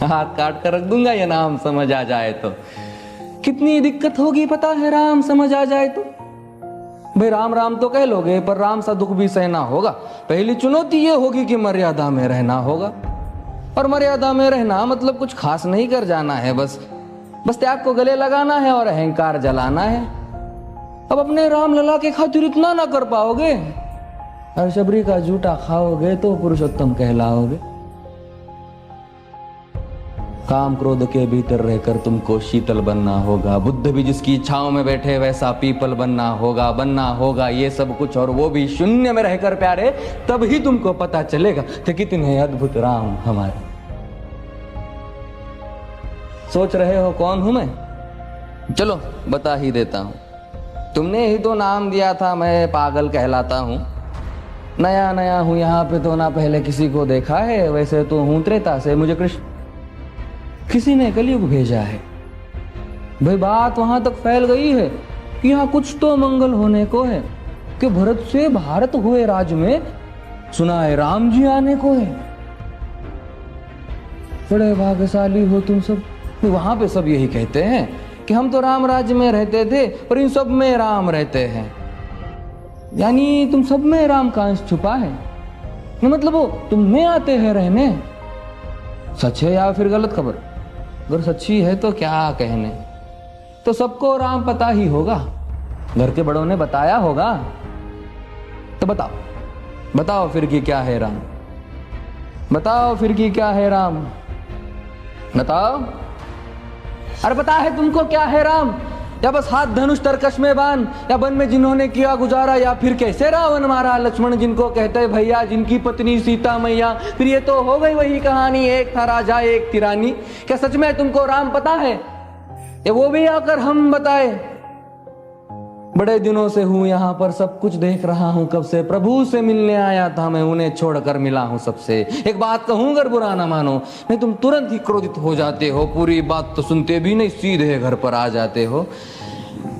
हाथ काट कर रख दूंगा ये नाम समझ आ जाए तो। कितनी दिक्कत होगी पता है राम समझ आ जाए तो। भाई राम राम तो कह लोगे पर राम सा दुख भी सहना होगा। पहली चुनौती ये होगी कि मर्यादा में रहना होगा। और मर्यादा में रहना मतलब कुछ खास नहीं कर जाना है, बस त्याग को गले लगाना है और अहंकार जलाना है। अब अपने राम लला के खातिर इतना ना कर पाओगे और शबरी का जूठा खाओगे तो पुरुषोत्तम कहलाओगे। काम क्रोध के भीतर रहकर तुमको शीतल बनना होगा। बुद्ध भी जिसकी इच्छाओं में बैठे वैसा पीपल बनना होगा ये सब कुछ, और वो भी शून्य में रहकर प्यारे। तभी तुमको पता चलेगा कि कितने अद्भुत राम हमारे। सोच रहे हो कौन हूं मैं? चलो बता ही देता हूं। तुमने ही तो नाम दिया था मैं पागल कहलाता हूं। नया नया हूं यहाँ पे तो ना पहले किसी को देखा है। वैसे तो हूं त्रेता से, मुझे कृष्ण किसी ने कलयुग भेजा है। भाई बात वहां तक फैल गई है कि यहाँ कुछ तो मंगल होने को है कि भरत से भारत हुए राज में, सुना है राम जी आने को है। बड़े भाग्यशाली हो तुम सब। वहां पे सब यही कहते हैं कि हम तो राम राज्य में रहते थे पर इन सब में राम रहते हैं। यानी तुम सब में राम का अंश छुपा है, मतलब वो तुम में आते हैं रहने। सच है या फिर गलत खबर? अगर सच्ची है तो क्या कहने, तो सबको राम पता ही होगा। घर के बड़ों ने बताया होगा। तो बताओ फिर कि क्या है राम। बताओ फिर कि क्या है राम। बताओ। अरे पता है तुमको क्या है राम? या बस हाथ धनुष तरकश में बांध, या वन में जिन्होंने किया गुजारा, या फिर कैसे रावण मारा लक्ष्मण जिनको कहते भैया, जिनकी पत्नी सीता मैया। फिर ये तो हो गई वही कहानी, एक था राजा एक थी रानी। क्या सच में तुमको राम पता है, या वो भी आकर हम बताए? बड़े दिनों से हूं यहाँ पर, सब कुछ देख रहा हूं कब से। प्रभु से मिलने आया था मैं, उन्हें छोड़कर मिला हूं सबसे। एक बात कहूं अगर बुरा ना मानो, नहीं तुम तुरंत ही क्रोधित हो जाते हो। पूरी बात तो सुनते भी नहीं, सीधे घर पर आ जाते हो।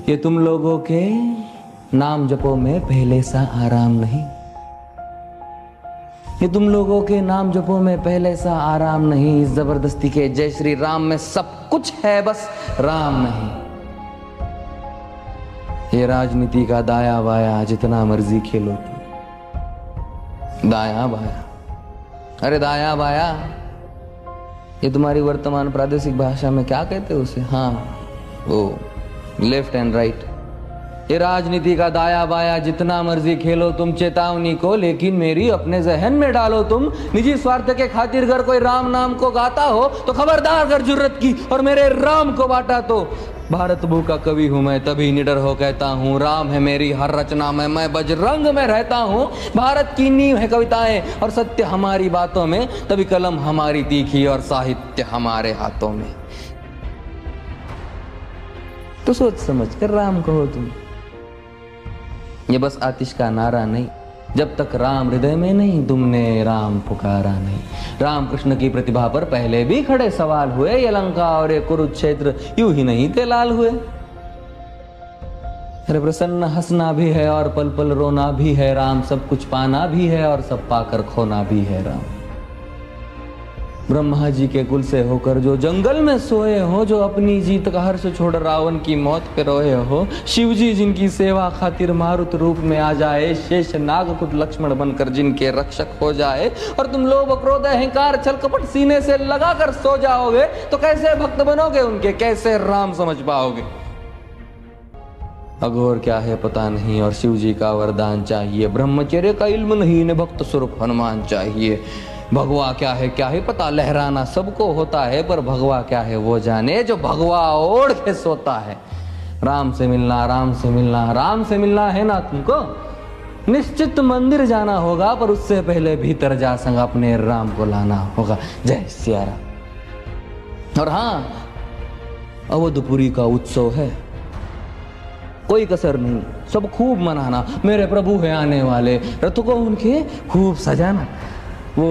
ये तुम लोगों के नाम जपो में पहले सा आराम नहीं। ये तुम लोगों के नाम जपो में पहले सा आराम नहीं। इस जबरदस्ती के जय श्री राम में सब कुछ है, बस राम नहीं। ये राजनीति का दाया बाया जितना मर्जी खेलो तुम। दाया बाया, अरे दाया बाया ये तुम्हारी वर्तमान प्रादेशिक भाषा में क्या कहते हो उसे? हाँ वो लेफ्ट एंड राइट। ये राजनीति का दाया बाया जितना मर्जी खेलो तुम चेतावनी को, लेकिन मेरी अपने जहन में डालो तुम। निजी स्वार्थ के खातिर अगर कोई राम नाम को गाता हो तो खबरदार अगर जुर्रत की और मेरे राम को बांटा तो। भारत भू का कवि हूं मैं, तभी निडर हो कहता हूं राम है मेरी हर रचना में। मैं बजरंग में रहता हूं, भारत की नींव है कविताएं और सत्य हमारी बातों में। तभी कलम हमारी तीखी और साहित्य हमारे हाथों में। तो सोच समझ कर राम कहो तुम। ये बस आतिश का नारा नहीं, जब तक राम हृदय में नहीं तुमने राम पुकारा नहीं। राम कृष्ण की प्रतिभा पर पहले भी खड़े सवाल हुए। ये लंका और ये कुरुक्षेत्र यूं ही नहीं थे लाल हुए। अरे प्रसन्न हंसना भी है और पल पल रोना भी है राम। सब कुछ पाना भी है और सब पाकर खोना भी है राम। ब्रह्मा जी के कुल से होकर जो जंगल में सोए हो, जो अपनी जीत का हर्ष छोड़ रावण की मौत पे रोए हो। शिव जी जिनकी सेवा खातिर मारुत रूप में आ जाए। शेष नाग खुद लक्ष्मण बनकर जिनके रक्षक हो जाए। और तुम लोभ क्रोध अहंकार छल कपट सीने से लगा कर सो जाओगे तो कैसे भक्त बनोगे उनके, कैसे राम समझ पाओगे? अघोर क्या है पता नहीं और शिव जी का वरदान चाहिए। ब्रह्मचर्य का इल्म नहीं ने भक्त स्वरूप हनुमान चाहिए। भगवा क्या है पता, लहराना सबको होता है पर भगवा क्या है वो जाने जो भगवा ओढ़ के सोता है। राम से मिलना, राम से मिलना, राम से मिलना है ना तुमको, निश्चित मंदिर जाना होगा पर उससे पहले भीतर जा संग अपने राम को लाना होगा। जय सिया राम। और हाँ, अवधपुरी का उत्सव है, कोई कसर नहीं, सब खूब मनाना। मेरे प्रभु है आने वाले, रथ को उनके खूब सजाना। वो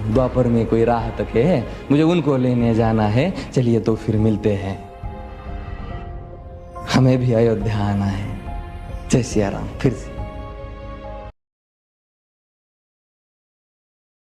द्वापर में कोई राह तक है, मुझे उनको लेने जाना है। चलिए तो फिर मिलते हैं, हमें भी अयोध्या आना है। जय सिया राम। फिर से